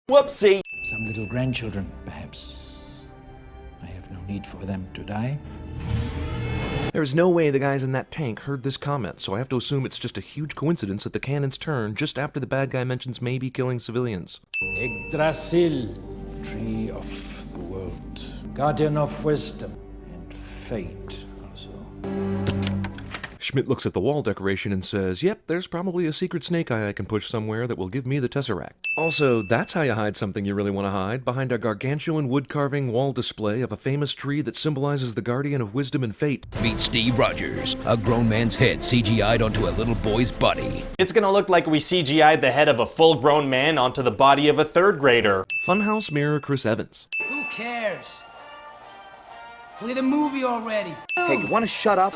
Whoopsie! Some little grandchildren, perhaps. I have no need for them to die. There's no way the guys in that tank heard this comment, so I have to assume it's just a huge coincidence that the cannons turn just after the bad guy mentions maybe killing civilians. Yggdrasil, tree of the world, guardian of wisdom and fate also. Schmidt looks at the wall decoration and says, yep, there's probably a secret snake eye I can push somewhere that will give me the Tesseract. Also, that's how you hide something you really want to hide, behind a gargantuan wood-carving wall display of a famous tree that symbolizes the guardian of wisdom and fate. Meet Steve Rogers, a grown man's head CGI'd onto a little boy's body. It's gonna look like we CGI'd the head of a full-grown man onto the body of a third grader. Funhouse mirror Chris Evans. Who cares? Play the movie already. Hey, you want to shut up?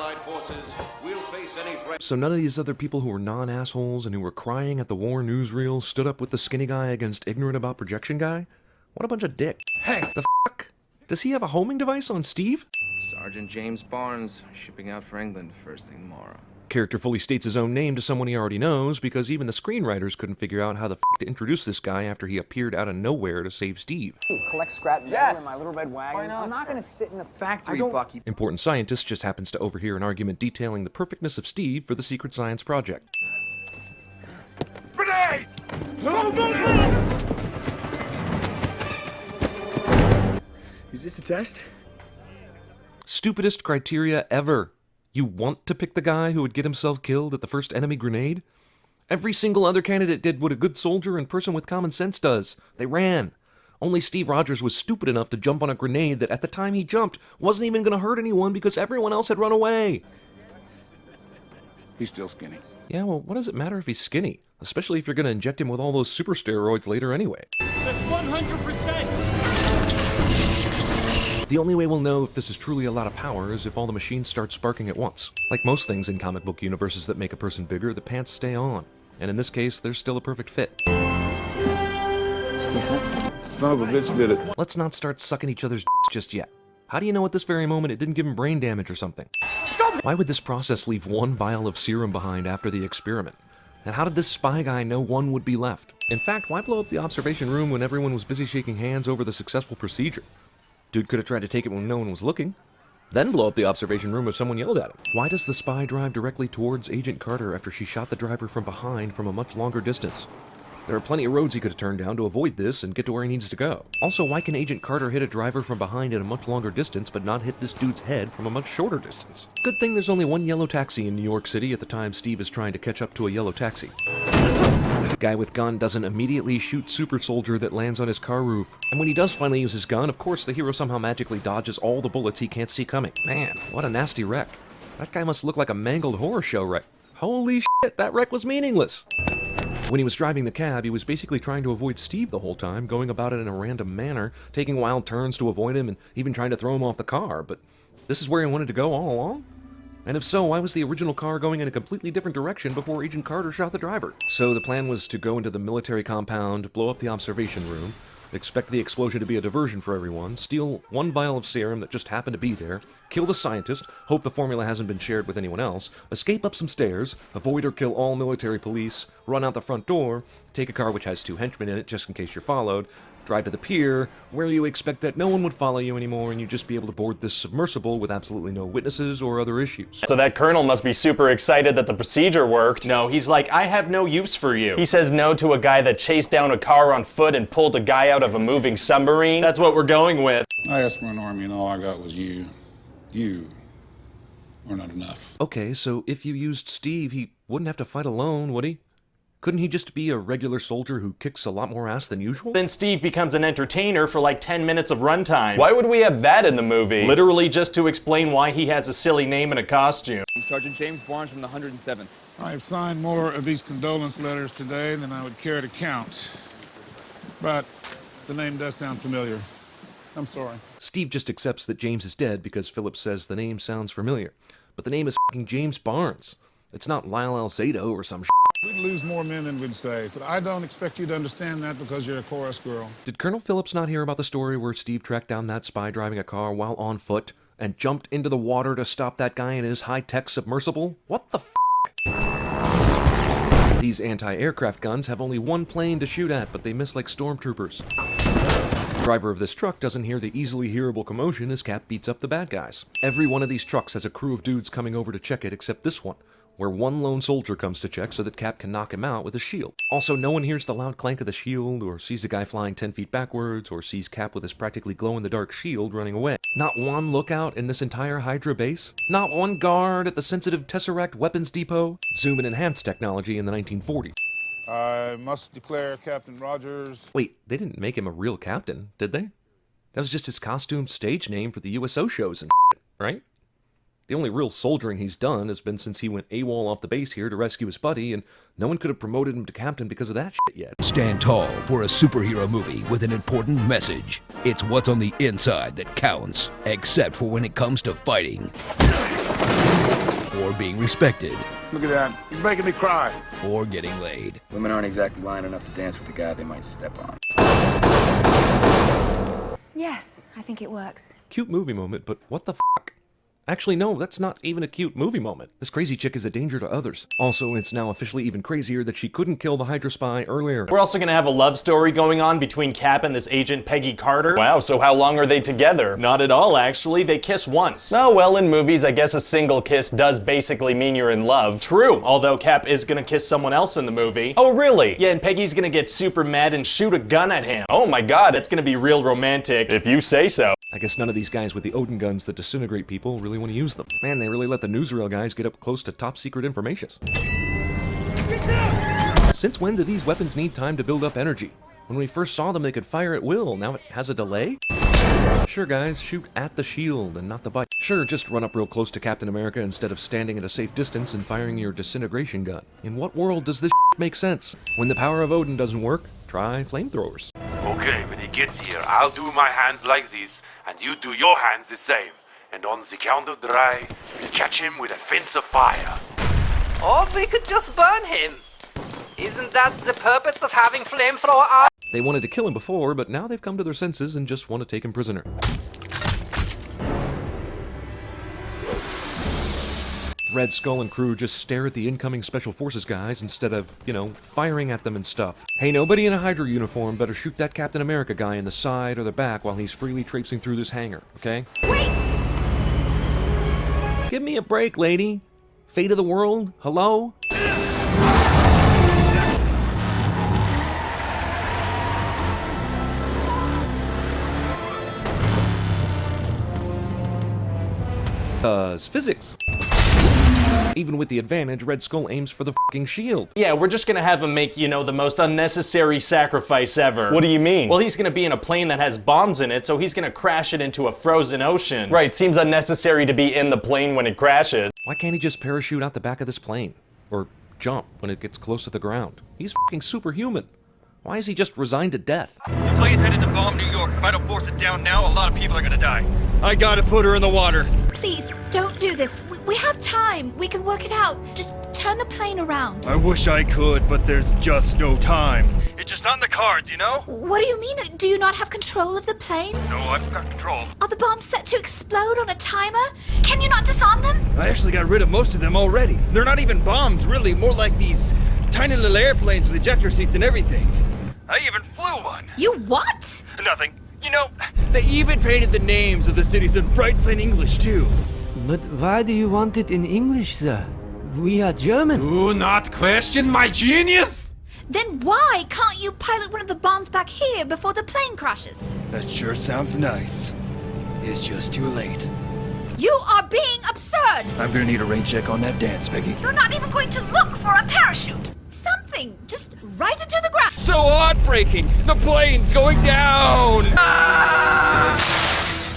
So none of these other people who were non-assholes and who were crying at the war newsreel stood up with the skinny guy against ignorant about projection guy? What a bunch of dick. Hey! The fuck? Does he have a homing device on Steve? Sergeant James Barnes, shipping out for England first thing tomorrow. Character fully states his own name to someone he already knows because even the screenwriters couldn't figure out how the fuck to introduce this guy after he appeared out of nowhere to save Steve. Collect scrap metal in my little red wagon. Why not? I'm not gonna sit in the factory, I don't- Bucky. Important scientist just happens to overhear an argument detailing the perfectness of Steve for the secret science project. Grenade! Is this a test? Stupidest criteria ever. You want to pick the guy who would get himself killed at the first enemy grenade? Every single other candidate did what a good soldier and person with common sense does. They ran. Only Steve Rogers was stupid enough to jump on a grenade that at the time he jumped wasn't even going to hurt anyone because everyone else had run away. He's still skinny. Yeah, well, what does it matter if he's skinny? Especially if you're going to inject him with all those super steroids later anyway. That's 100%! The only way we'll know if this is truly a lot of power is if all the machines start sparking at once. Like most things in comic book universes that make a person bigger, the pants stay on. And in this case, there's still a perfect fit. Son of a bitch did it. Let's not start sucking each other's just yet. How do you know at this very moment it didn't give him brain damage or something? Why would this process leave one vial of serum behind after the experiment? And how did this spy guy know one would be left? In fact, why blow up the observation room when everyone was busy shaking hands over the successful procedure? Dude could have tried to take it when no one was looking. Then blow up the observation room if someone yelled at him. Why does the spy drive directly towards Agent Carter after she shot the driver from behind from a much longer distance? There are plenty of roads he could have turned down to avoid this and get to where he needs to go. Also, why can Agent Carter hit a driver from behind at a much longer distance but not hit this dude's head from a much shorter distance? Good thing there's only one yellow taxi in New York City at the time Steve is trying to catch up to a yellow taxi. Guy with gun doesn't immediately shoot super soldier that lands on his car roof. And when he does finally use his gun, of course the hero somehow magically dodges all the bullets he can't see coming. Man, what a nasty wreck. That guy must look like a mangled horror show wreck. Holy shit, that wreck was meaningless! When he was driving the cab, he was basically trying to avoid Steve the whole time, going about it in a random manner, taking wild turns to avoid him and even trying to throw him off the car, but this is where he wanted to go all along? And if so, why was the original car going in a completely different direction before Agent Carter shot the driver? So the plan was to go into the military compound, blow up the observation room, expect the explosion to be a diversion for everyone, steal one vial of serum that just happened to be there, kill the scientist, hope the formula hasn't been shared with anyone else, escape up some stairs, avoid or kill all military police, run out the front door, take a car which has 2 henchmen in it just in case you're followed, drive to the pier, where you expect that no one would follow you anymore and you'd just be able to board this submersible with absolutely no witnesses or other issues. So that colonel must be super excited that the procedure worked. No, he's like, I have no use for you. He says no to a guy that chased down a car on foot and pulled a guy out of a moving submarine. That's what we're going with. I asked for an army and all I got was you. You are not enough. Okay, so if you used Steve, he wouldn't have to fight alone, would he? Couldn't he just be a regular soldier who kicks a lot more ass than usual? Then Steve becomes an entertainer for like 10 minutes of runtime. Why would we have that in the movie? Literally just to explain why he has a silly name and a costume. Sergeant James Barnes from the 107th. I have signed more of these condolence letters today than I would care to count. But the name does sound familiar. I'm sorry. Steve just accepts that James is dead because Phillips says the name sounds familiar. But the name is fucking James Barnes. It's not Lyle Alzado or some shit. We'd lose more men than we'd save, but I don't expect you to understand that because you're a chorus girl. Did Colonel Phillips not hear about the story where Steve tracked down that spy driving a car while on foot and jumped into the water to stop that guy in his high-tech submersible? What the f***? These anti-aircraft guns have only one plane to shoot at, but they miss like stormtroopers. The driver of this truck doesn't hear the easily hearable commotion as Cap beats up the bad guys. Every one of these trucks has a crew of dudes coming over to check it except this one, where one lone soldier comes to check so that Cap can knock him out with a shield. Also, no one hears the loud clank of the shield, or sees a guy flying 10 feet backwards, or sees Cap with his practically glow-in-the-dark shield running away. Not one lookout in this entire Hydra base. Not one guard at the sensitive Tesseract weapons depot. Zoom and enhanced technology in the 1940s. I must declare Captain Rogers. Wait, they didn't make him a real captain, did they? That was just his costume stage name for the USO shows and shit, right? The only real soldiering he's done has been since he went AWOL off the base here to rescue his buddy, and no one could have promoted him to captain because of that shit yet. Stand tall for a superhero movie with an important message. It's what's on the inside that counts, except for when it comes to fighting or being respected. Look at that. He's making me cry. Or getting laid. Women aren't exactly lining up to dance with the guy they might step on. Yes, I think it works. Cute movie moment, but what the fuck? Actually, no, that's not even a cute movie moment. This crazy chick is a danger to others. Also, it's now officially even crazier that she couldn't kill the Hydra spy earlier. We're also gonna have a love story going on between Cap and this agent Peggy Carter. Wow, so how long are they together? Not at all, actually. They kiss once. Oh, well, in movies, I guess a single kiss does basically mean you're in love. True, although Cap is gonna kiss someone else in the movie. Oh, really? Yeah, and Peggy's gonna get super mad and shoot a gun at him. Oh my god, it's gonna be real romantic, if you say so. I guess none of these guys with the Odin guns that disintegrate people really want to use them. Man, they really let the newsreel guys get up close to top secret information. Since when do these weapons need time to build up energy? When we first saw them, they could fire at will. Now it has a delay? Sure, guys, shoot at the shield and not the butt. Sure, just run up real close to Captain America instead of standing at a safe distance and firing your disintegration gun. In what world does this make sense? When the power of Odin doesn't work, try flamethrowers. Okay, when he gets here, I'll do my hands like this, and you do your hands the same. And on the count of 3, we'll catch him with a fence of fire. Or we could just burn him. Isn't that the purpose of having flamethrower arms? They wanted to kill him before, but now they've come to their senses and just want to take him prisoner. Red Skull and crew just stare at the incoming Special Forces guys instead of, firing at them and stuff. Hey, nobody in a Hydra uniform better shoot that Captain America guy in the side or the back while he's freely traipsing through this hangar, okay? Wait! Give me a break, lady. Fate of the world? Hello? Physics. Even with the advantage, Red Skull aims for the fucking shield. Yeah, we're just gonna have him make, the most unnecessary sacrifice ever. What do you mean? Well, he's gonna be in a plane that has bombs in it, so he's gonna crash it into a frozen ocean. Right, seems unnecessary to be in the plane when it crashes. Why can't he just parachute out the back of this plane? Or jump when it gets close to the ground? He's fucking superhuman. Why is he just resigned to death? The plane's headed to bomb New York. If I don't force it down now, a lot of people are gonna die. I gotta put her in the water. Please, don't do this. We have time. We can work it out. Just turn the plane around. I wish I could, but there's just no time. It's just not in the cards, you know? What do you mean? Do you not have control of the plane? No, I've got control. Are the bombs set to explode on a timer? Can you not disarm them? I actually got rid of most of them already. They're not even bombs, really. More like these tiny little airplanes with ejector seats and everything. I even flew one. You what? Nothing. They even painted the names of the cities in bright plain English, too. But why do you want it in English, sir? We are German. Do not question my genius! Then why can't you pilot one of the bombs back here before the plane crashes? That sure sounds nice. It's just too late. You are being absurd! I'm gonna need a rain check on that dance, Peggy. You're not even going to look for a parachute! Something! Just right into the ground! So heartbreaking! The plane's going down! Ah!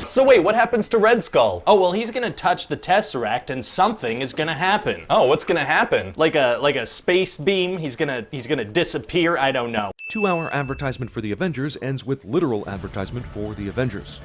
So wait, what happens to Red Skull? Oh, well, he's gonna touch the Tesseract and something is gonna happen. Oh, what's gonna happen? Like a space beam? He's gonna disappear? I don't know. 2-hour advertisement for the Avengers ends with literal advertisement for the Avengers.